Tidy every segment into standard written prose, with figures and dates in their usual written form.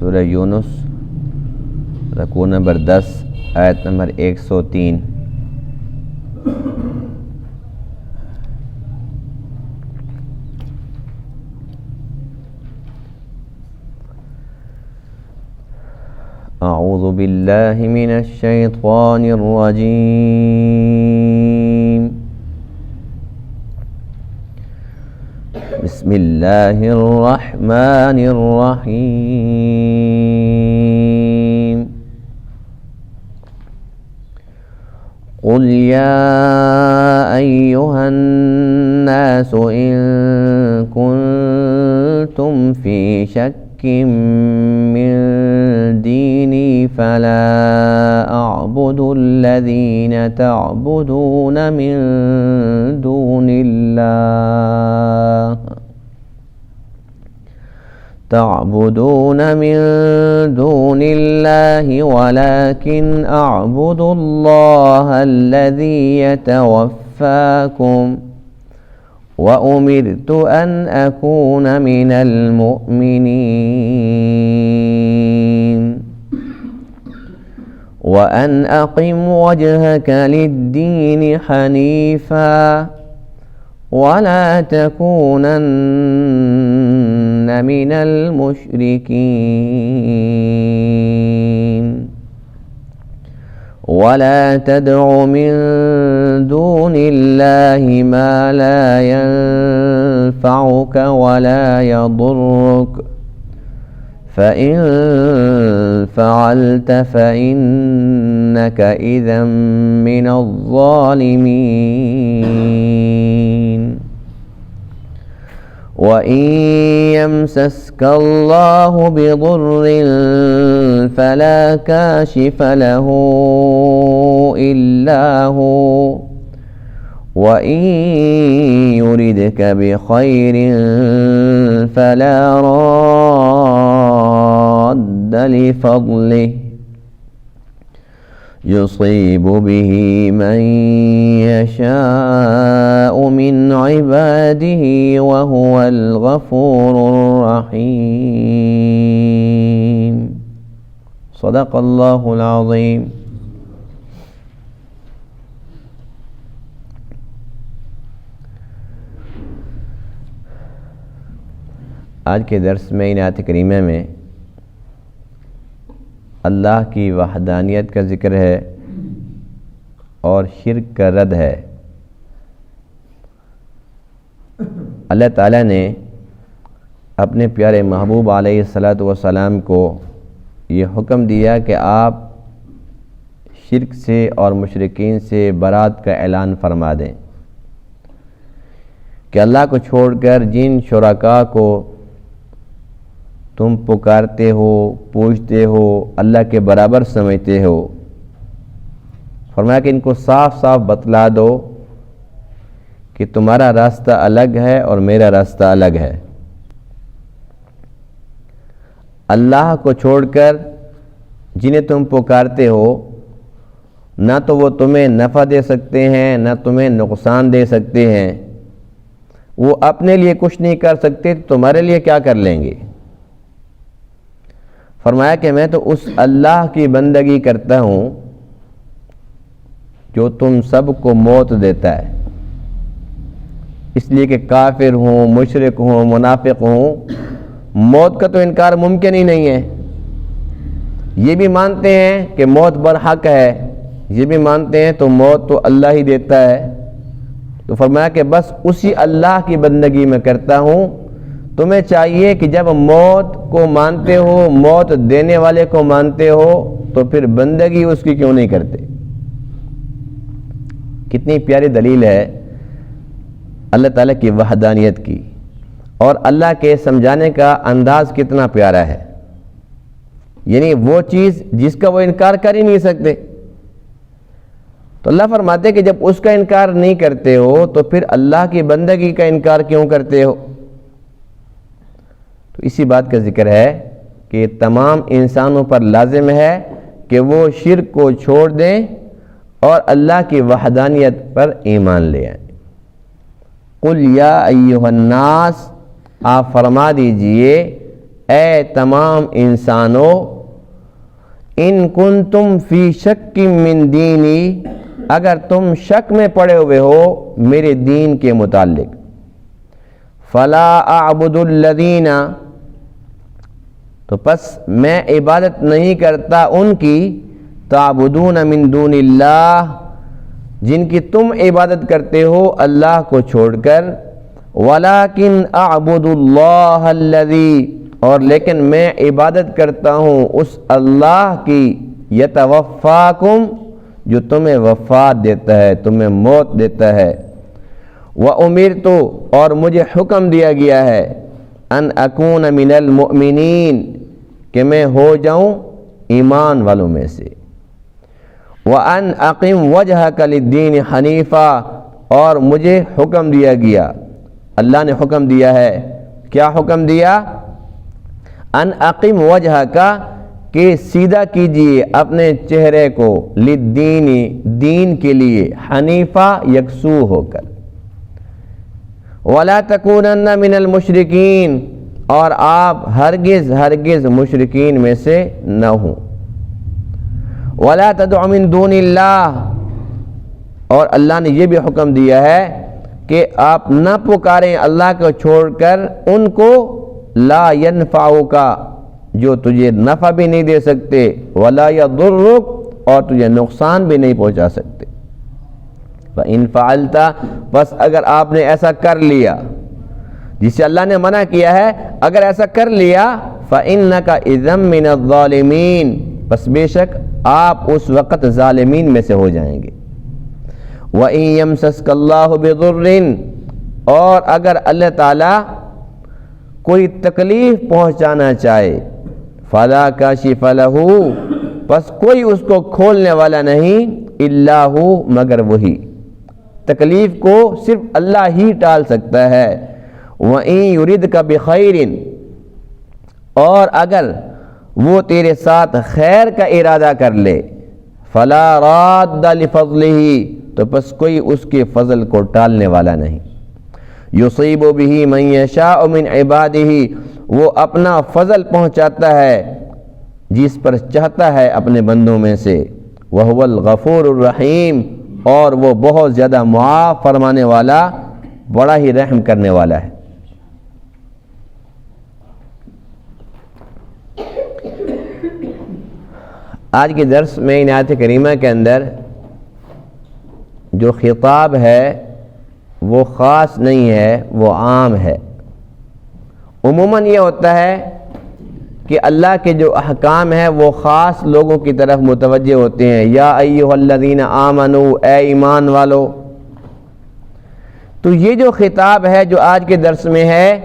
سورہ یونس رکوع نمبر 10 آیت نمبر 103۔ اعوذ باللہ من الشیطان الرجیم، بسم اللہ الرحمن الرحیم۔ قل یا ایہا الناس ان کنتم فی شک من دینی فلا اعبد الذین تعبدون من دون اللہ ولكن اعبد اللہ الذی یتوفاکم وأمرت أن أكون من المؤمنين وأن أقم وجهك للدين حنيفا ولا تكونن من المشركين ولا تدع من دون الله ما لا ينفعك ولا يضرك فإن فعلت فإنك إذا من الظالمين وَإِن يَمْسَسْكَ اللَّهُ بِضُرٍّ فَلَا كَاشِفَ لَهُ إِلَّا هُوَ وَإِن يُرِدْكَ بِخَيْرٍ فَلَا رَادَّ لِفَضْلِهِ يصيب به من يشاء من عباده وهو الغفور الرحيم۔ صدق اللہ العظیم۔ آج کے درس میں ان آیت کریمہ میں اللہ کی وحدانیت کا ذکر ہے اور شرک کا رد ہے۔ اللہ تعالیٰ نے اپنے پیارے محبوب علیہ الصلاۃ والسلام کو یہ حکم دیا کہ آپ شرک سے اور مشرکین سے برات کا اعلان فرما دیں کہ اللہ کو چھوڑ کر جن شرکاء کو تم پکارتے ہو، پوجتے ہو، اللہ کے برابر سمجھتے ہو، فرمایا کہ ان کو صاف صاف بتلا دو کہ تمہارا راستہ الگ ہے اور میرا راستہ الگ ہے۔ اللہ کو چھوڑ کر جنہیں تم پکارتے ہو، نہ تو وہ تمہیں نفع دے سکتے ہیں نہ تمہیں نقصان دے سکتے ہیں، وہ اپنے لیے کچھ نہیں کر سکتے، تمہارے لیے کیا کر لیں گے؟ فرمایا کہ میں تو اس اللہ کی بندگی کرتا ہوں جو تم سب کو موت دیتا ہے، اس لیے کہ کافر ہوں، مشرک ہوں، منافق ہوں، موت کا تو انکار ممکن ہی نہیں ہے۔ یہ بھی مانتے ہیں کہ موت برحق ہے، یہ بھی مانتے ہیں تو موت تو اللہ ہی دیتا ہے۔ تو فرمایا کہ بس اسی اللہ کی بندگی میں کرتا ہوں۔ تمہیں چاہیے کہ جب موت کو مانتے ہو، موت دینے والے کو مانتے ہو، تو پھر بندگی اس کی کیوں نہیں کرتے؟ کتنی پیاری دلیل ہے اللہ تعالیٰ کی وحدانیت کی، اور اللہ کے سمجھانے کا انداز کتنا پیارا ہے۔ یعنی وہ چیز جس کا وہ انکار کر ہی نہیں سکتے، تو اللہ فرماتے کہ جب اس کا انکار نہیں کرتے ہو تو پھر اللہ کی بندگی کا انکار کیوں کرتے ہو؟ تو اسی بات کا ذکر ہے کہ تمام انسانوں پر لازم ہے کہ وہ شرک کو چھوڑ دیں اور اللہ کی وحدانیت پر ایمان لے آئیں۔ قل یا ایھا الناس، آپ فرما دیجئے اے تمام انسانوں، ان کنتم فی شک من دینی، اگر تم شک میں پڑے ہوئے ہو میرے دین کے متعلق، فلا اعبد الذین، تو پس میں عبادت نہیں کرتا ان کی، تعبدون من دون اللہ، جن کی تم عبادت کرتے ہو اللہ کو چھوڑ کر، ولیکن اعبد اللہ الذی، اور لیکن میں عبادت کرتا ہوں اس اللہ کی، یتوفاکم، جو تمہیں وفات دیتا ہے، تمہیں موت دیتا ہے، وَأُمِرْتُ، اور مجھے حکم دیا گیا ہے، ان اکون من المؤمنین، کہ میں ہو جاؤں ایمان والوں میں سے، وَأَنْ أَقِمْ وَجْهَكَ لِلدِّينِ حَنِيفًا، اور مجھے حکم دیا گیا، اللہ نے حکم دیا ہے، کیا حکم دیا؟ ان اقم وجهك، کہ سیدھا کیجئے اپنے چہرے کو، للدین، دین کے لیے، حنیفہ، یکسو ہو کر، وَلَا تَكُونَنَّ مِنَ الْمُشْرِكِينَ، اور آپ ہرگز مشرکین میں سے نہ ہوں، وَلَا تَدْعُ مِن دُونِ اللَّهِ، اور اللہ نے یہ بھی حکم دیا ہے کہ آپ نہ پکاریں اللہ کو چھوڑ کر ان کو، لا ينفعک، جو تجھے نفع بھی نہیں دے سکتے، ولا یضرک، اور تجھے نقصان بھی نہیں پہنچا سکتے، فَإِن فَعَلْتَ، بس اگر آپ نے ایسا کر لیا جسے اللہ نے منع کیا ہے، اگر ایسا کر لیا، فَإِنَّكَ إِذًا مِّنَ الظَّالِمِينَ، بس بے شک آپ اس وقت ظالمین میں سے ہو جائیں گے، وَإِن يَمْسَسْكَ اللَّهُ بِضُرٍّ، اور اگر اللہ تعالیٰ کوئی تکلیف پہنچانا چاہے، فَلَا كَاشِفَ لَهُ، بس کوئی اس کو کھولنے والا نہیں، إِلَّا هُ، مگر وہی، تکلیف کو صرف اللہ ہی ٹال سکتا ہے، وَإِن يُرِدْكَ بِخَيْرٍ، اور اگر وہ تیرے ساتھ خیر کا ارادہ کر لے، فَلَا رَادَّ لِفَضْلِهِ، تو پس کوئی اس کے فضل کو ٹالنے والا نہیں، یصیب بہ من یشاء من عبادہ، وہ اپنا فضل پہنچاتا ہے جس پر چاہتا ہے اپنے بندوں میں سے، وہو الغفور الرحیم، اور وہ بہت زیادہ معاف فرمانے والا، بڑا ہی رحم کرنے والا ہے۔ آج کے درس میں ان آیت کریمہ کے اندر جو خطاب ہے وہ خاص نہیں ہے، وہ عام ہے۔ عموماً یہ ہوتا ہے کہ اللہ کے جو احکام ہیں وہ خاص لوگوں کی طرف متوجہ ہوتے ہیں، یا ایھا الذین آمنوا، اے ایمان والو۔ تو یہ جو خطاب ہے جو آج کے درس میں ہے،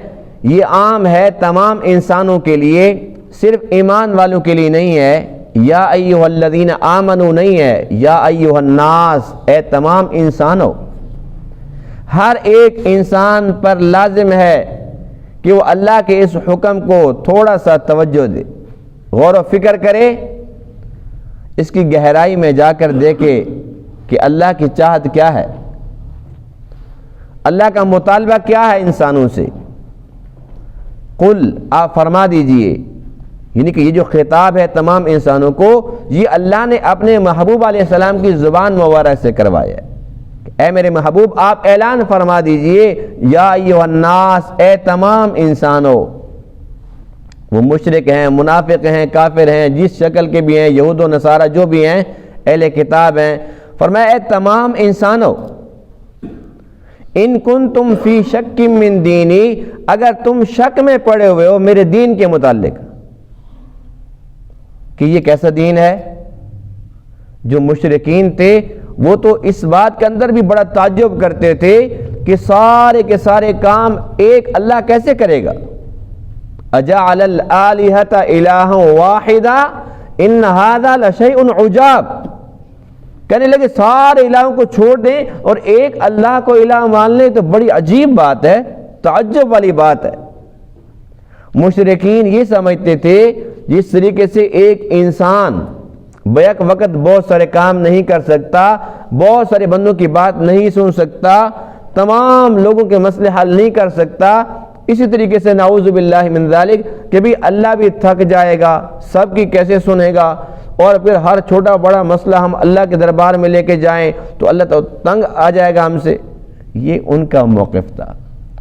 یہ عام ہے تمام انسانوں کے لیے، صرف ایمان والوں کے لیے نہیں ہے۔ یا ایھا الذین آمنوا نہیں ہے، یا ایھا الناس، اے تمام انسانوں۔ ہر ایک انسان پر لازم ہے کہ وہ اللہ کے اس حکم کو تھوڑا سا توجہ دے، غور و فکر کرے، اس کی گہرائی میں جا کر دیکھے کہ اللہ کی چاہت کیا ہے، اللہ کا مطالبہ کیا ہے انسانوں سے۔ قل، آپ فرما دیجئے، یعنی کہ یہ جو خطاب ہے تمام انسانوں کو، یہ اللہ نے اپنے محبوب علیہ السلام کی زبان مبارک سے کروایا ہے۔ اے میرے محبوب، آپ اعلان فرما دیجئے، یا ایھا الناس، اے تمام انسانوں، وہ مشرک ہیں، منافق ہیں، کافر ہیں، جس شکل کے بھی ہیں، یہود و نصارہ جو بھی ہیں، اہل کتاب ہیں، فرمایا اے تمام انسانوں، ان کنتم فی شک من دینی، اگر تم شک میں پڑے ہوئے ہو میرے دین کے متعلق کہ یہ کیسا دین ہے۔ جو مشرکین تھے وہ تو اس بات کے اندر بھی بڑا تعجب کرتے تھے کہ سارے کے سارے کام ایک اللہ کیسے کرے گا۔ اجعل الآلہۃ الہا واحدا ان ھذا لشیء عجاب، کہنے لگے سارے الہوں کو چھوڑ دیں اور ایک اللہ کو الہ مان لیں تو بڑی عجیب بات ہے، تعجب والی بات ہے۔ مشرکین یہ سمجھتے تھے جس طریقے سے ایک انسان بیک وقت بہت سارے کام نہیں کر سکتا، بہت سارے بندوں کی بات نہیں سن سکتا، تمام لوگوں کے مسئلے حل نہیں کر سکتا، اسی طریقے سے نعوذ باللہ من ذالک کہ بھی اللہ بھی تھک جائے گا، سب کی کیسے سنے گا، اور پھر ہر چھوٹا بڑا مسئلہ ہم اللہ کے دربار میں لے کے جائیں تو اللہ تو تنگ آ جائے گا ہم سے۔ یہ ان کا موقف تھا،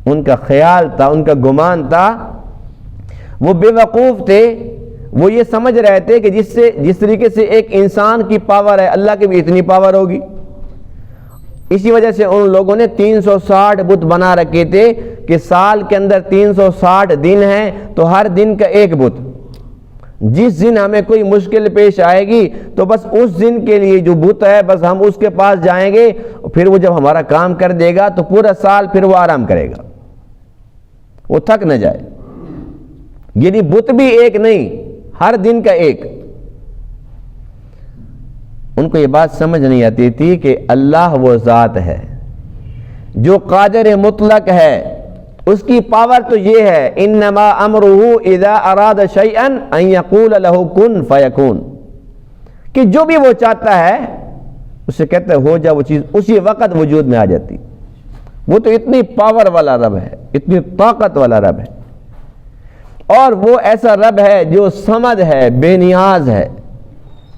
ان کا خیال تھا، ان کا گمان تھا۔ وہ بے وقوف تھے، وہ یہ سمجھ رہے تھے کہ جس طریقے سے ایک انسان کی پاور ہے، اللہ کی بھی اتنی پاور ہوگی۔ اسی وجہ سے ان لوگوں نے 360 بت بنا رکھے تھے کہ سال کے اندر 360 دن ہیں تو ہر دن کا ایک بت، جس دن ہمیں کوئی مشکل پیش آئے گی تو بس اس دن کے لیے جو بت ہے بس ہم اس کے پاس جائیں گے، پھر وہ جب ہمارا کام کر دے گا تو پورا سال پھر وہ آرام کرے گا، وہ تھک نہ جائے۔ یعنی بت بھی ایک نہیں، ہر دن کا ایک۔ ان کو یہ بات سمجھ نہیں آتی تھی کہ اللہ وہ ذات ہے جو قادر مطلق ہے، اس کی پاور تو یہ ہے انما امرہ اذا اراد شیئا ان یقول له کن فیکون، کہ جو بھی وہ چاہتا ہے اسے کہتا ہے ہو جا، وہ چیز اسی وقت وجود میں آ جاتی۔ وہ تو اتنی پاور والا رب ہے، اتنی طاقت والا رب ہے، اور وہ ایسا رب ہے جو صمد ہے، بے نیاز ہے،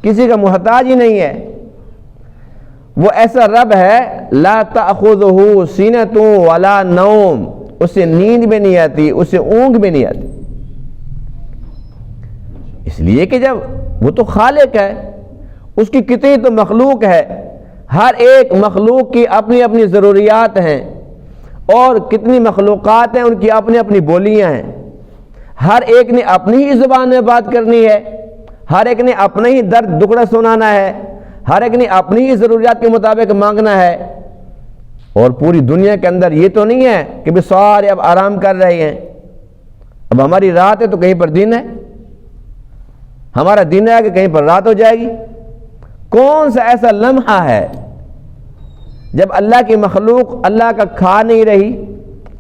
کسی کا محتاج ہی نہیں ہے۔ وہ ایسا رب ہے لا تأخذہ سینۃ ولا نوم، اسے نیند بھی نہیں آتی، اسے اونگ بھی نہیں آتی، اس لیے کہ جب وہ تو خالق ہے، اس کی کتنی تو مخلوق ہے، ہر ایک مخلوق کی اپنی اپنی ضروریات ہیں، اور کتنی مخلوقات ہیں ان کی اپنی اپنی بولیاں ہیں، ہر ایک نے اپنی ہی زبان میں بات کرنی ہے، ہر ایک نے اپنا ہی درد دکھڑا سنانا ہے، ہر ایک نے اپنی ہی ضروریات کے مطابق مانگنا ہے۔ اور پوری دنیا کے اندر یہ تو نہیں ہے کہ بھی سارے اب آرام کر رہے ہیں، اب ہماری رات ہے تو کہیں پر دن ہے، ہمارا دن ہے کہ کہیں پر رات ہو جائے گی۔ کون سا ایسا لمحہ ہے جب اللہ کی مخلوق اللہ کا کھا نہیں رہی،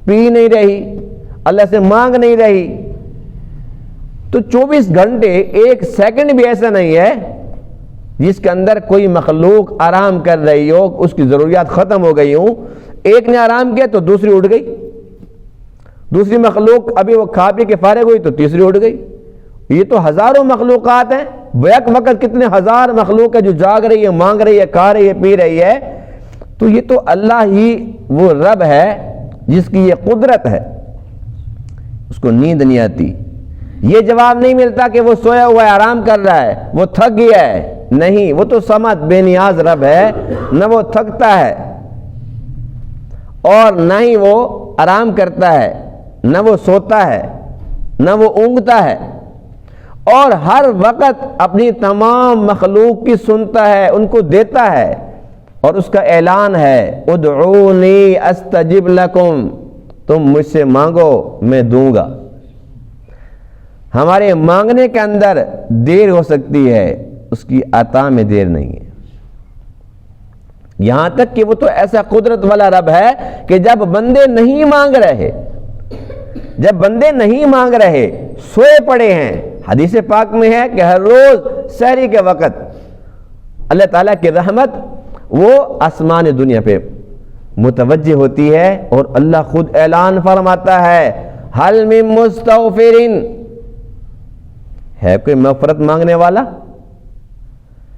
پی نہیں رہی، اللہ سے مانگ نہیں رہی؟ تو 24 گھنٹے ایک سیکنڈ بھی ایسا نہیں ہے جس کے اندر کوئی مخلوق آرام کر رہی ہو، اس کی ضروریات ختم ہو گئی ہوں، ایک نے آرام کیا تو دوسری اٹھ گئی، دوسری مخلوق ابھی وہ کھا پی کے فارغ ہوئی تو تیسری اٹھ گئی۔ یہ تو ہزاروں مخلوقات ہیں، بیک وقت کتنے ہزار مخلوق ہے جو جاگ رہی ہے، مانگ رہی ہے، کھا رہی ہے، پی رہی ہے۔ تو یہ تو اللہ ہی وہ رب ہے جس کی یہ قدرت ہے، اس کو نیند نہیں آتی۔ یہ جواب نہیں ملتا کہ وہ سویا ہوا ہے، آرام کر رہا ہے، وہ تھک گیا ہے، نہیں، وہ تو صمد بے نیاز رب ہے، نہ وہ تھکتا ہے اور نہ ہی وہ آرام کرتا ہے، نہ وہ سوتا ہے، نہ وہ اونگتا ہے، اور ہر وقت اپنی تمام مخلوق کی سنتا ہے، ان کو دیتا ہے، اور اس کا اعلان ہے ادعونی استجب لکم، تم مجھ سے مانگو میں دوں گا۔ ہمارے مانگنے کے اندر دیر ہو سکتی ہے، اس کی عطا میں دیر نہیں ہے، یہاں تک کہ وہ تو ایسا قدرت والا رب ہے کہ جب بندے نہیں مانگ رہے، جب بندے نہیں مانگ رہے، سوئے پڑے ہیں، حدیث پاک میں ہے کہ ہر روز سحری کے وقت اللہ تعالیٰ کی رحمت وہ آسمان دنیا پہ متوجہ ہوتی ہے، اور اللہ خود اعلان فرماتا ہے حل من مستغفرین، ہے کوئی مغفرت مانگنے والا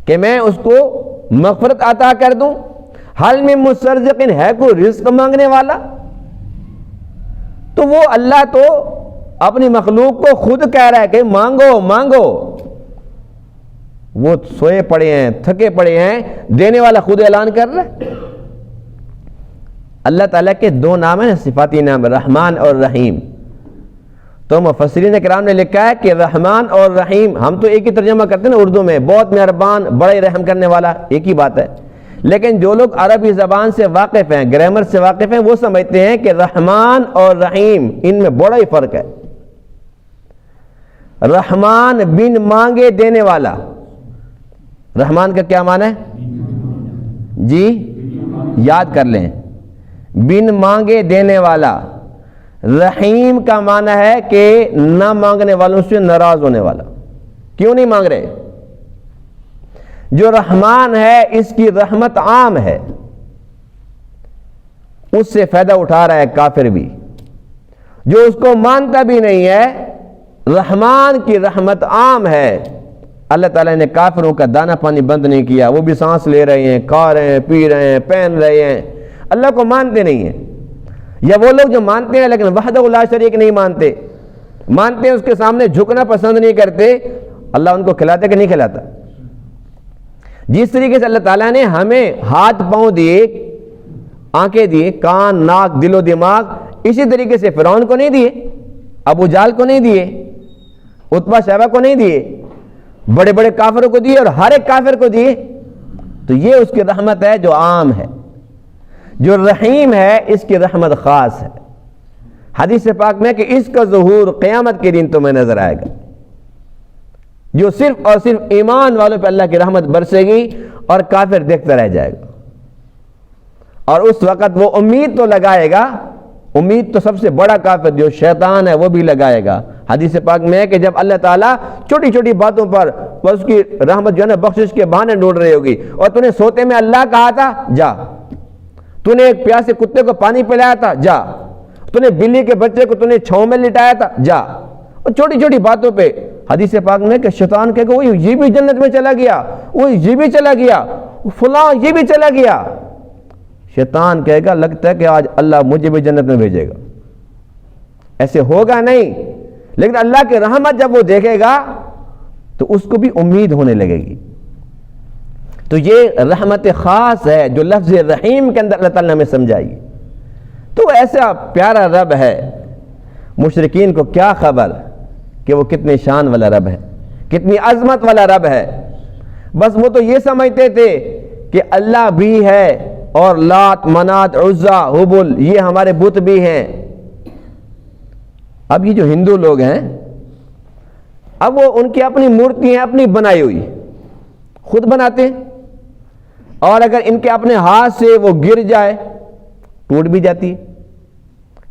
کہ میں اس کو مغفرت عطا کر دوں؟ حل من مسترزقین، ہے کوئی رزق مانگنے والا؟ تو وہ اللہ تو اپنی مخلوق کو خود کہہ رہا ہے کہ مانگو مانگو، وہ سوئے پڑے ہیں، تھکے پڑے ہیں، دینے والا خود اعلان کر رہا ہے۔ اللہ تعالیٰ کے دو نام ہیں، صفاتی نام، رحمان اور رحیم۔ تو مفسرین کرام نے لکھا ہے کہ رحمان اور رحیم ہم تو ایک ہی ترجمہ کرتے ہیں نا اردو میں، بہت مہربان، بڑا ہی رحم کرنے والا، ایک ہی بات ہے، لیکن جو لوگ عربی زبان سے واقف ہیں، گرامر سے واقف ہیں، وہ سمجھتے ہیں کہ رحمان اور رحیم ان میں بڑا ہی فرق ہے۔ رحمان بن مانگے دینے والا، رحمان کا کیا معنی ہے جی؟ یاد کر لیں، بن مانگے دینے والا۔ رحیم کا معنی ہے کہ نہ مانگنے والوں سے ناراض ہونے والا، کیوں نہیں مانگ رہے؟ جو رحمان ہے اس کی رحمت عام ہے، اس سے فائدہ اٹھا رہا ہے کافر بھی۔ جو اس کو مانتا بھی نہیں ہے، رحمان کی رحمت عام ہے۔ اللہ تعالیٰ نے کافروں کا دانہ پانی بند نہیں کیا، وہ بھی سانس لے رہے ہیں، کھا رہے ہیں، پی رہے ہیں، پہن رہے ہیں، اللہ کو مانتے نہیں ہیں۔ یا وہ لوگ جو مانتے ہیں لیکن وحدہ لا شریک نہیں مانتے، مانتے ہیں اس کے سامنے جھکنا پسند نہیں کرتے، اللہ ان کو کھلاتا کہ نہیں کھلاتا؟ جس طریقے سے اللہ تعالیٰ نے ہمیں ہاتھ پاؤں دیے، آنکھیں دیے، کان، ناک، دل و دماغ، اسی طریقے سے فرعون کو نہیں دیے، ابو جہل کو نہیں دیے، عتبہ شیبہ کو نہیں دیے، بڑے بڑے کافروں کو دیے اور ہر ایک کافر کو دیے۔ تو یہ اس کی رحمت ہے جو عام ہے۔ جو رحیم ہے اس کی رحمت خاص ہے۔ حدیث پاک میں کہ اس کا ظہور قیامت کے دن تمہیں نظر آئے گا، جو صرف اور صرف ایمان والوں پہ اللہ کی رحمت برسے گی اور کافر دیکھتا رہ جائے گا۔ اور اس وقت وہ امید تو لگائے گا، امید تو سب سے بڑا کافر جو شیطان ہے وہ بھی لگائے گا۔ حدیث پاک میں ہے کہ جب اللہ تعالیٰ چھوٹی چھوٹی باتوں پر اس کی رحمت جو ہے نا بخشش کے بہانے ڈھونڈ رہی ہوگی، اور تو نے سوتے میں اللہ کہا تھا جا، تو نے ایک پیاسے کتے کو پانی پلایا تھا جا، تو نے بلی کے بچے کو تو نے چھاؤں میں لٹایا تھا جا، اور چھوٹی چھوٹی باتوں پہ حدیث پاک میں کہ شیطان کہے گا وہ یہ بھی جنت میں چلا گیا، وہ یہ بھی چلا گیا، فلاں یہ بھی چلا گیا۔ شیطان کہے گا لگتا ہے کہ آج اللہ مجھے بھی جنت میں بھیجے گا۔ ایسے ہوگا نہیں، لیکن اللہ کی رحمت جب وہ دیکھے گا تو اس کو بھی امید ہونے لگے گی۔ تو یہ رحمت خاص ہے جو لفظ رحیم کے اندر اللہ تعالیٰ نے ہمیں سمجھائی۔ تو ایسا پیارا رب ہے، مشرکین کو کیا خبر کہ وہ کتنی شان والا رب ہے، کتنی عظمت والا رب ہے۔ بس وہ تو یہ سمجھتے تھے کہ اللہ بھی ہے اور لات، منات، عزا، حبل یہ ہمارے بت بھی ہیں۔ اب یہ جو ہندو لوگ ہیں، اب وہ ان کی اپنی مورتی ہیں اپنی بنائی ہوئی، خود بناتے ہیں، اور اگر ان کے اپنے ہاتھ سے وہ گر جائے ٹوٹ بھی جاتی ہے۔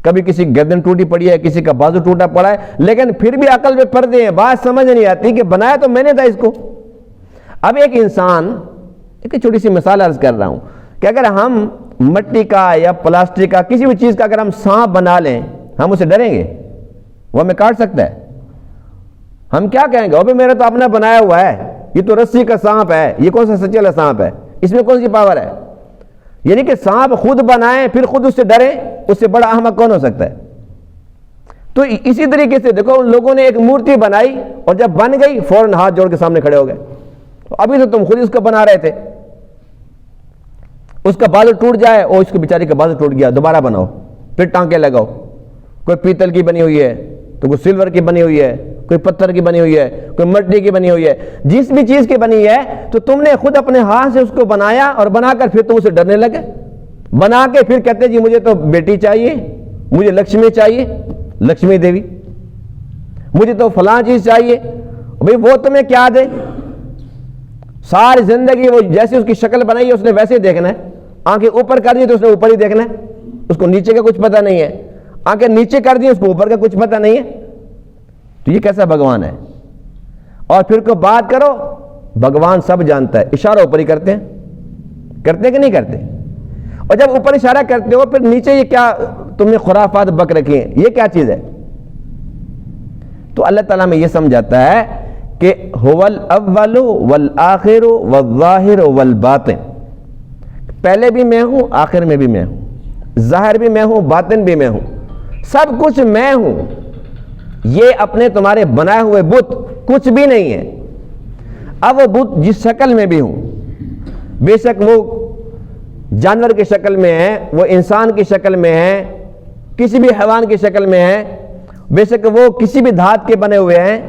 کبھی کسی گردن ٹوٹی پڑی ہے، کسی کا بازو ٹوٹا پڑا ہے، لیکن پھر بھی عقل میں پردے ہیں، بات سمجھ نہیں آتی کہ بنایا تو میں نے تھا اس کو۔ اب ایک انسان، ایک چھوٹی سی مثال عرض کر رہا ہوں کہ اگر ہم مٹی کا یا پلاسٹک کا کسی بھی چیز کا اگر ہم سانپ بنا لیں، ہم اسے ڈریں گے؟ وہ ہمیں کاٹ سکتا ہے، ہم کیا کہیں گے؟ او بھائی میرا تو اپنا بنایا ہوا ہے، یہ تو رسی کا سانپ ہے، یہ کون سا سچی والا سانپ ہے، اس میں کون سی پاور ہے؟ یعنی کہ سانپ خود بنائیں پھر خود اس سے ڈریں، اس سے بڑا احمق کون ہو سکتا ہے؟ تو اسی طریقے سے دیکھو ان لوگوں نے ایک مورتی بنائی اور جب بن گئی فوراً ہاتھ جوڑ کے سامنے کھڑے ہو گئے، ابھی تو تم خود اس کو بنا رہے تھے۔ اس کا بازو ٹوٹ جائے، اور اس کے بیچاری کا بازو ٹوٹ گیا، دوبارہ بناؤ، پھر ٹانکے لگاؤ۔ کوئی پیتل کی بنی ہوئی ہے تو کوئی سلور کی بنی ہوئی ہے، کوئی پتھر کی بنی ہوئی ہے، کوئی مٹی کی بنی ہوئی ہے، جس بھی چیز کی بنی ہے تو تم نے خود اپنے ہاتھ سے اس کو بنایا، اور بنا کر پھر تم اسے ڈرنے لگے، بنا کے پھر کہتے جی مجھے تو بیٹی چاہیے، مجھے لکشمی چاہیے، لکشمی دیوی، مجھے تو فلاں چیز چاہیے۔ بھئی وہ تمہیں کیا دے؟ ساری زندگی وہ جیسے اس کی شکل بنائی ہے اس نے ویسے ہی دیکھنا ہے، آنکھیں اوپر کر دی تو اس نے اوپر ہی دیکھنا ہے، اس کو نیچے کا کچھ پتہ نہیں ہے، آنکھیں نیچے کر دی اس کو اوپر کا کچھ پتہ نہیں ہے۔ تو یہ کیسا بھگوان ہے؟ اور پھر کو بات کرو، بھگوان سب جانتا ہے، اشارہ اوپر ہی کرتے ہیں کہ نہیں کرتے؟ اور جب اوپر اشارہ کرتے ہو پھر نیچے یہ کیا تم نے خرافات بک رکھی ہیں، یہ کیا چیز ہے؟ تو اللہ تعالیٰ میں یہ سمجھاتا ہے کہ هو الاول والآخر والظاہر والباطن، پہلے بھی میں ہوں، آخر میں بھی میں ہوں، ظاہر بھی میں ہوں، باطن بھی میں ہوں، سب کچھ میں ہوں۔ یہ اپنے تمہارے بنائے ہوئے بت کچھ بھی نہیں ہے۔ اب وہ بت جس شکل میں بھی ہوں، بے شک وہ جانور کی شکل میں ہے، وہ انسان کی شکل میں ہے، کسی بھی حیوان کی شکل میں ہے، بے شک وہ کسی بھی دھات کے بنے ہوئے ہیں،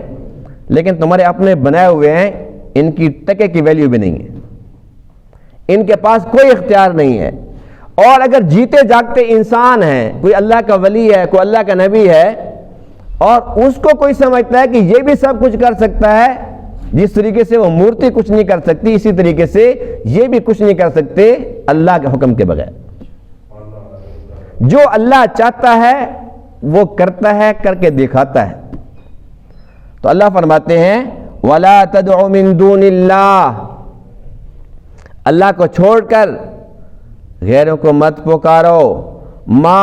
لیکن تمہارے اپنے بنائے ہوئے ہیں، ان کی ٹکے کی ویلیو بھی نہیں ہے، ان کے پاس کوئی اختیار نہیں ہے۔ اور اگر جیتے جاگتے انسان ہیں، کوئی اللہ کا ولی ہے، کوئی اللہ کا نبی ہے، اور اس کو کوئی سمجھتا ہے کہ یہ بھی سب کچھ کر سکتا ہے، جس طریقے سے وہ مورتی کچھ نہیں کر سکتی اسی طریقے سے یہ بھی کچھ نہیں کر سکتے اللہ کے حکم کے بغیر۔ جو اللہ چاہتا ہے وہ کرتا ہے، کر کے دکھاتا ہے۔ تو اللہ فرماتے ہیں وَلَا تَدْعُ مِن دُونِ اللَّهِ، اللہ کو چھوڑ کر غیروں کو مت پکارو، ما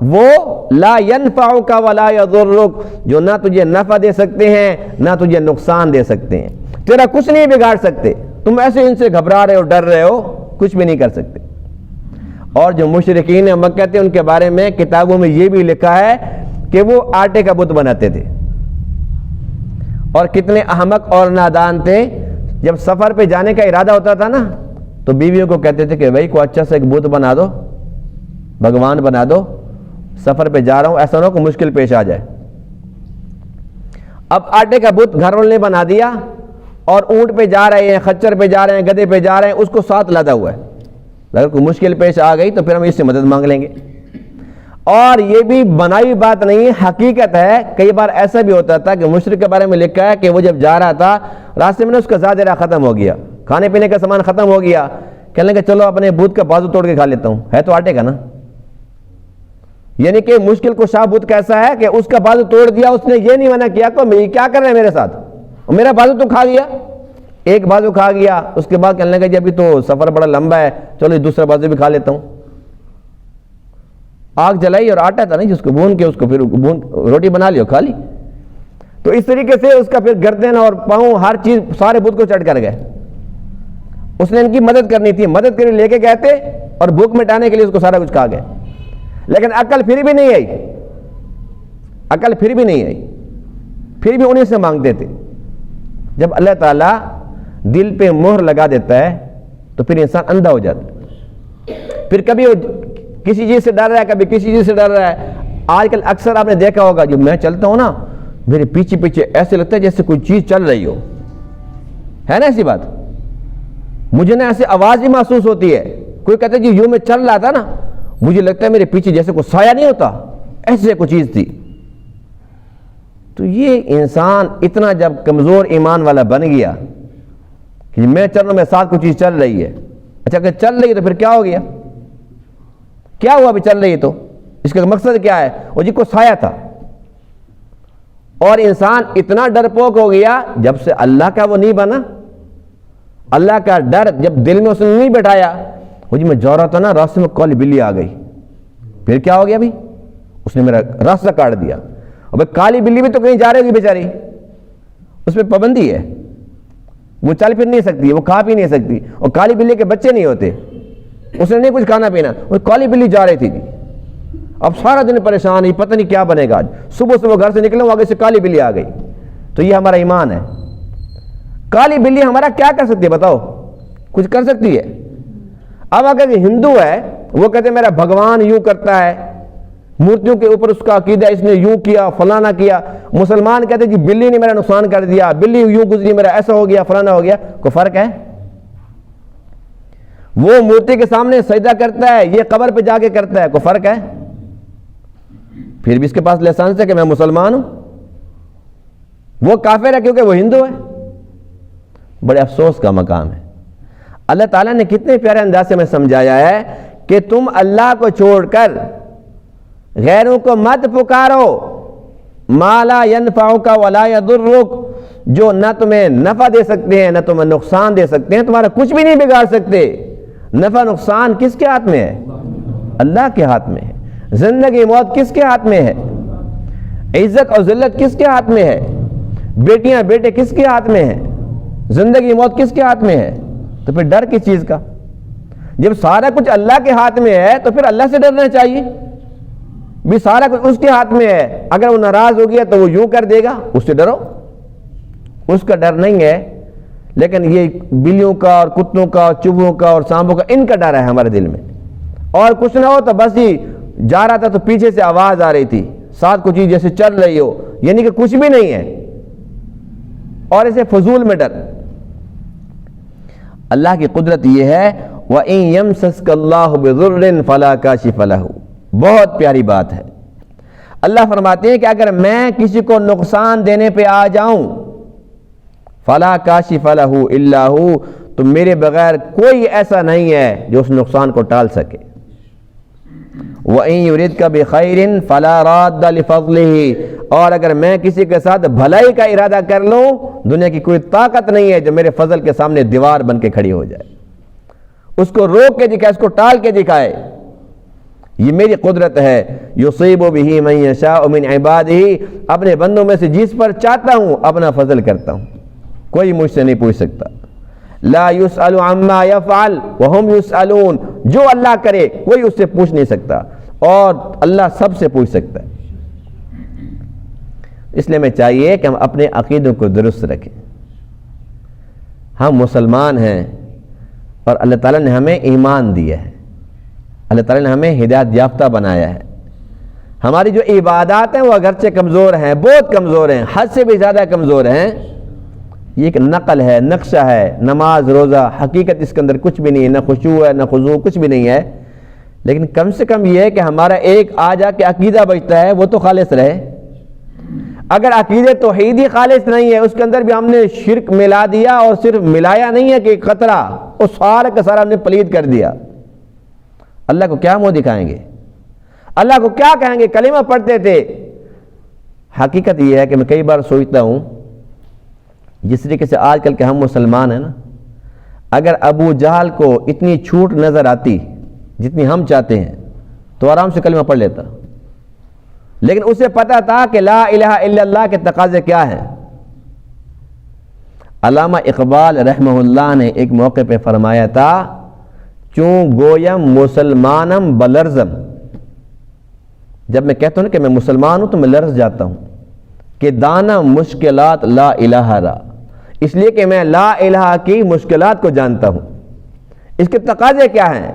وہ لا ينفعک ولا یضرک، جو نہ تجھے نفع دے سکتے ہیں نہ تجھے نقصان دے سکتے ہیں، تیرا کچھ نہیں بگاڑ سکتے، تم ایسے ان سے گھبرا رہے ہو، ڈر رہے ہو، کچھ بھی نہیں کر سکتے۔ اور جو مشرکین مکہ تھے ان کے بارے میں کتابوں میں یہ بھی لکھا ہے کہ وہ آٹے کا بت بناتے تھے، اور کتنے احمق اور نادان تھے، جب سفر پہ جانے کا ارادہ ہوتا تھا نا تو بیویوں کو کہتے تھے کہ بھائی کو اچھا سے ایک بت بنا دو، بھگوان بنا دو، سفر پہ جا رہا ہوں، ایسا نہ ہو کہ مشکل پیش آ جائے۔ اب آٹے کا بت گھر والوں نے بنا دیا، اور اونٹ پہ جا رہے ہیں، خچر پہ جا رہے ہیں، گدھے پہ جا رہے ہیں، اس کو ساتھ لادا ہوا ہے، اگر کوئی مشکل پیش آ گئی تو پھر ہم اس سے مدد مانگ لیں گے۔ اور یہ بھی بنائی بات نہیں ہے، حقیقت ہے۔ کئی بار ایسا بھی ہوتا تھا کہ مشرک کے بارے میں لکھا ہے کہ وہ جب جا رہا تھا راستے میں نے اس کا زادرہ ختم ہو گیا، کھانے پینے کا سامان ختم ہو گیا، کہنے لگا چلو اپنے بت کا بازو توڑ کے کھا لیتا ہوں، ہے تو آٹے کا نا۔ یعنی کہ مشکل کشا بت کیسا ہے کہ اس کا بازو توڑ دیا، اس نے یہ نہیں منع کیا کہ میں کیا کر رہے ہیں میرے ساتھ، میرا بازو تو کھا گیا، ایک بازو کھا گیا، اس کے بعد کہنے لگا جی ابھی تو سفر بڑا لمبا ہے، چلو دوسرا بازو بھی کھا لیتا ہوں۔ آگ جلائی اور آٹا تھا نہیں جس کو بھون کے اس کو پھر روٹی بنا لی اور کھا لی۔ تو اس طریقے سے اس کا پھر گردن اور پاؤں ہر چیز سارے بت کو چڑھ کر گئے۔ اس نے ان کی مدد کرنی تھی، مدد کے لیے لے کے گئے تھے اور بھوک مٹانے کے لیے اس کو سارا کچھ کھا گئے، لیکن عقل پھر بھی نہیں آئی، عقل پھر بھی نہیں آئی، پھر بھی انہیں سے مانگتے تھے۔ جب اللہ تعالیٰ دل پہ مہر لگا دیتا ہے تو پھر انسان اندھا ہو جاتا ہے، پھر کبھی وہ کسی چیز سے ڈر رہا ہے، کبھی کسی چیز سے ڈر رہا ہے۔ آج کل اکثر آپ نے دیکھا ہوگا جو میں چلتا ہوں نا میرے پیچھے پیچھے ایسے لگتا ہے جیسے کوئی چیز چل رہی ہو، ہے نا ایسی بات؟ مجھے نا ایسے آواز ہی محسوس ہوتی ہے، کوئی کہتا ہے جی یوں میں چل رہا تھا نا مجھے لگتا ہے میرے پیچھے جیسے کوئی سایہ نہیں ہوتا، ایسے کوئی چیز تھی۔ تو یہ انسان اتنا جب کمزور ایمان والا بن گیا کہ میں چل رہا ہوں، میں ساتھ کوئی چیز چل رہی ہے، اچھا کہ چل رہی ہے تو پھر کیا ہو گیا؟ کیا ہوا بھی چل رہی ہے تو اس کا مقصد کیا ہے؟ وہ جی کو سایہ تھا۔ اور انسان اتنا ڈرپوک ہو گیا جب سے اللہ کا وہ نہیں بنا، اللہ کا ڈر جب دل میں اس نے نہیں بٹھایا، وہ جی میں جا رہا تھا نا راستے میں کالی بلی آ گئی، پھر کیا ہو گیا بھی؟ اس نے میرا راستہ کاٹ دیا۔ اور بھائی کالی بلی بھی تو کہیں جا رہی تھی بیچاری، اس پہ پابندی ہے، وہ چل پھر نہیں سکتی، وہ کھا پی نہیں سکتی، اور کالی بلی کے بچے نہیں ہوتے، اس نے نہیں کچھ کھانا پینا، وہ کالی بلی جا رہی تھی۔ اب سارا دن پریشان، پتہ نہیں کیا بنے گا، آج صبح صبح گھر سے نکلے وہ آگے سے کالی بلی آ گئی۔ تو یہ ہمارا ایمان ہے۔ کالی بلی ہمارا کیا کر سکتی ہے بتاؤ؟ کچھ کر سکتی ہے؟ اب اگر ہندو ہے وہ کہتے ہیں میرا بھگوان یوں کرتا ہے، مورتیوں کے اوپر اس کا عقیدہ اس نے یوں کیا فلانا کیا، مسلمان کہتے ہیں جی بلی نے میرا نقصان کر دیا، بلی یوں گزری میرا ایسا ہو گیا فلانا ہو گیا۔ کوئی فرق ہے؟ وہ مورتی کے سامنے سجدہ کرتا ہے، یہ قبر پہ جا کے کرتا ہے، کوئی فرق ہے؟ پھر بھی اس کے پاس لائسنس ہے کہ میں مسلمان ہوں۔ وہ کافر ہے کیونکہ وہ ہندو ہے۔ بڑے افسوس کا مقام ہے۔ اللہ تعالیٰ نے کتنے پیارے انداز سے ہمیں سمجھایا ہے کہ تم اللہ کو چھوڑ کر غیروں کو مت پکارو، ما لا ينفعک ولا یضرک، جو نہ تمہیں نفع دے سکتے ہیں نہ تمہیں نقصان دے سکتے ہیں، تمہارا کچھ بھی نہیں بگاڑ سکتے۔ نفع نقصان کس کے ہاتھ میں ہے؟ اللہ کے ہاتھ میں ہے۔ زندگی موت کس کے ہاتھ میں ہے؟ عزت اور ذلت کس کے ہاتھ میں ہے؟ بیٹیاں بیٹے کس کے ہاتھ میں ہیں؟ زندگی موت کس کے ہاتھ میں ہے؟ تو پھر ڈر کس چیز کا؟ جب سارا کچھ اللہ کے ہاتھ میں ہے تو پھر اللہ سے ڈرنا چاہیے بھی، سارا کچھ اس کے ہاتھ میں ہے، اگر وہ ناراض ہو گیا تو وہ یوں کر دے گا، اس سے ڈرو، اس کا ڈر نہیں ہے۔ لیکن یہ بلیوں کا اور کتوں کا اور چوہوں کا اور سانپوں کا، ان کا ڈر ہے ہمارے دل میں۔ اور کچھ نہ ہو تو بس ہی جا رہا تھا تو پیچھے سے آواز آ رہی تھی، ساتھ کچھ چیز جیسے چل رہی ہو، یعنی کہ کچھ بھی نہیں ہے، اور اسے فضول میں ڈر۔ اللہ کی قدرت یہ ہے وَإِن يَمْسَسْكَ اللَّهُ بِضُرٍّ فَلَا كَاشِفَ لَهُ، بہت پیاری بات ہے۔ اللہ فرماتے ہیں کہ اگر میں کسی کو نقصان دینے پہ آ جاؤں، فَلَا كَاشِفَ لَهُ إِلَّا هُوَ، تو میرے بغیر کوئی ایسا نہیں ہے جو اس نقصان کو ٹال سکے۔ وَإِن يُرِدْكَ بِخَيْرٍ فَلَا رَادَّ لِفَضْلِهِ، اور اگر میں کسی کے ساتھ بھلائی کا ارادہ کر لوں، دنیا کی کوئی طاقت نہیں ہے جو میرے فضل کے سامنے دیوار بن کے کھڑی ہو جائے، اس کو روک کے دکھائے، اس کو ٹال کے دکھائے۔ یہ میری قدرت ہے، یصیب بہ من یشاء من عبادہ، اپنے بندوں میں سے جس پر چاہتا ہوں اپنا فضل کرتا ہوں، کوئی مجھ سے نہیں پوچھ سکتا۔ لا یسأل عما یفعل وہم یسألون، جو اللہ کرے کوئی اس سے پوچھ نہیں سکتا اور اللہ سب سے پوچھ سکتا ہے۔ اس لیے ہمیں چاہیے کہ ہم اپنے عقیدوں کو درست رکھیں۔ ہم مسلمان ہیں اور اللہ تعالیٰ نے ہمیں ایمان دیا ہے، اللہ تعالیٰ نے ہمیں ہدایت یافتہ بنایا ہے۔ ہماری جو عبادات ہیں وہ اگرچہ کمزور ہیں، بہت کمزور ہیں، حد سے بھی زیادہ کمزور ہیں، یہ ایک نقل ہے، نقشہ ہے، نماز روزہ حقیقت اس کے اندر کچھ بھی نہیں ہے، نہ خشوع ہے نہ خضوع، کچھ بھی نہیں ہے، لیکن کم سے کم یہ ہے کہ ہمارا ایک آ جا کے عقیدہ بچتا ہے وہ تو خالص رہے۔ اگر عقیدہ توحید ہی خالص نہیں ہے، اس کے اندر بھی ہم نے شرک ملا دیا، اور صرف ملایا نہیں ہے کہ قطرہ، وہ سارا کا سارا ہم نے پلید کر دیا، اللہ کو کیا منہ دکھائیں گے؟ اللہ کو کیا کہیں گے؟ کلمہ پڑھتے تھے۔ حقیقت یہ ہے کہ میں کئی بار سوچتا ہوں، جس طریقے سے آج کل کے ہم مسلمان ہیں نا، اگر ابو جہل کو اتنی چھوٹ نظر آتی جتنی ہم چاہتے ہیں تو آرام سے کلمہ پڑھ لیتا، لیکن اسے پتا تھا کہ لا الہ الا اللہ کے تقاضے کیا ہیں۔ علامہ اقبال رحمہ اللہ نے ایک موقع پہ فرمایا تھا، چون گویم مسلمانم بلرزم، جب میں کہتا ہوں کہ میں مسلمان ہوں تو میں لرز جاتا ہوں، کہ دانا مشکلات لا الہ را، اس لیے کہ میں لا الہ کی مشکلات کو جانتا ہوں، اس کے تقاضے کیا ہیں۔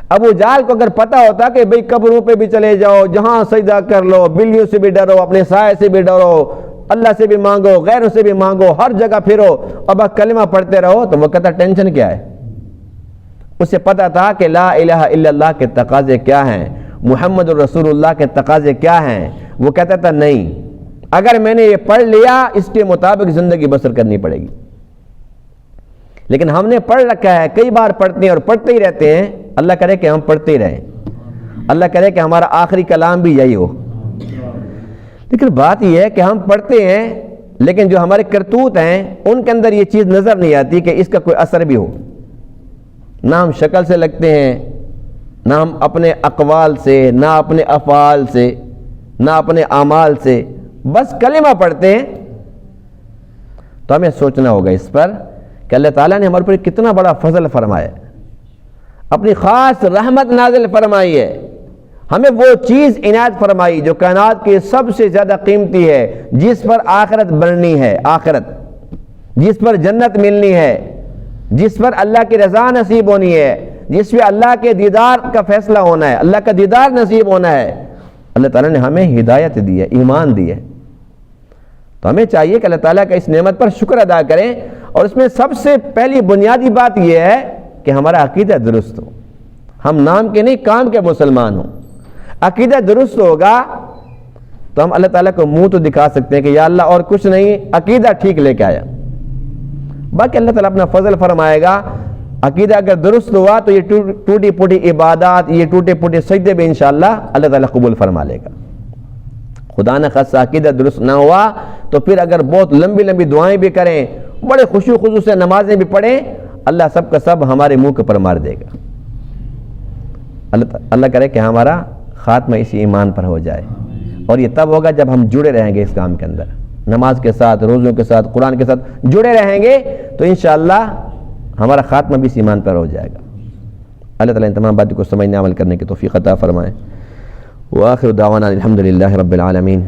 ابو جہل کو اگر پتہ ہوتا کہ بھئی قبروں پہ بھی چلے جاؤ، جہاں سجدہ کر لو، بلیوں سے بھی ڈرو، اپنے سائے سے بھی ڈرو، اللہ سے بھی مانگو، غیروں سے بھی مانگو، ہر جگہ پھرو، اب کلمہ پڑھتے رہو، تو وہ کہتا ٹینشن کیا ہے؟ اسے پتہ تھا کہ لا الہ الا اللہ کے تقاضے کیا ہیں، محمد الرسول اللہ کے تقاضے کیا ہیں۔ وہ کہتا تھا نہیں، اگر میں نے یہ پڑھ لیا اس کے مطابق زندگی بسر کرنی پڑے گی۔ لیکن ہم نے پڑھ رکھا ہے، کئی بار پڑھتے ہیں اور پڑھتے ہی رہتے ہیں، اللہ کرے کہ ہم پڑھتے ہی رہیں، اللہ کرے کہ ہمارا آخری کلام بھی یہی ہو۔ لیکن بات یہ ہے کہ ہم پڑھتے ہیں، لیکن جو ہمارے کرتوت ہیں ان کے اندر یہ چیز نظر نہیں آتی کہ اس کا کوئی اثر بھی ہو۔ نہ ہم شکل سے لگتے ہیں، نہ ہم اپنے اقوال سے، نہ اپنے افعال سے، نہ اپنے اعمال سے، بس کلمہ پڑھتے ہیں۔ تو ہمیں سوچنا ہوگا اس پر کہ اللہ تعالیٰ نے ہمارے پر کتنا بڑا فضل فرمایا، اپنی خاص رحمت نازل فرمائی ہے، ہمیں وہ چیز عنایت فرمائی جو کائنات کی سب سے زیادہ قیمتی ہے، جس پر آخرت بننی ہے، آخرت جس پر جنت ملنی ہے، جس پر اللہ کی رضا نصیب ہونی ہے، جس پہ اللہ کے دیدار کا فیصلہ ہونا ہے، اللہ کا دیدار نصیب ہونا ہے۔ اللہ تعالیٰ نے ہمیں ہدایت دی ہے، ایمان دی ہے، تو ہمیں چاہیے کہ اللہ تعالیٰ کا اس نعمت پر شکر ادا کریں، اور اس میں سب سے پہلی بنیادی بات یہ ہے کہ ہمارا عقیدہ درست ہو، ہم نام کے نہیں کام کے مسلمان ہوں۔ عقیدہ درست ہوگا تو ہم اللہ تعالیٰ کو منہ تو دکھا سکتے ہیں کہ یا اللہ اور کچھ نہیں، عقیدہ ٹھیک لے کے آیا، باقی اللہ تعالیٰ اپنا فضل فرمائے گا۔ عقیدہ اگر درست ہوا تو یہ ٹوٹی پھوٹی عبادات، یہ ٹوٹے پھوٹے سجدے بھی انشاءاللہ اللہ تعالیٰ قبول فرما لے گا۔ خدا نہ خاصہ عقیدہ درست نہ ہوا تو پھر اگر بہت لمبی لمبی دعائیں بھی کریں، بڑے خشوع خضوع سے نمازیں بھی پڑھیں، اللہ سب کا سب ہمارے منہ کے پر مار دے گا۔ اللہ کرے کہ ہمارا خاتمہ اسی ایمان پر ہو جائے، اور یہ تب ہوگا جب ہم جڑے رہیں گے اس کام کے اندر، نماز کے ساتھ، روزوں کے ساتھ، قرآن کے ساتھ جڑے رہیں گے تو انشاءاللہ ہمارا خاتمہ بھی اس ایمان پر ہو جائے گا۔ اللہ تعالیٰ ان تمام باتوں کو سمجھنے عمل کرنے کی توفیق عطا فرمائے۔ وآخر دعوانا الحمدللہ رب العالمین۔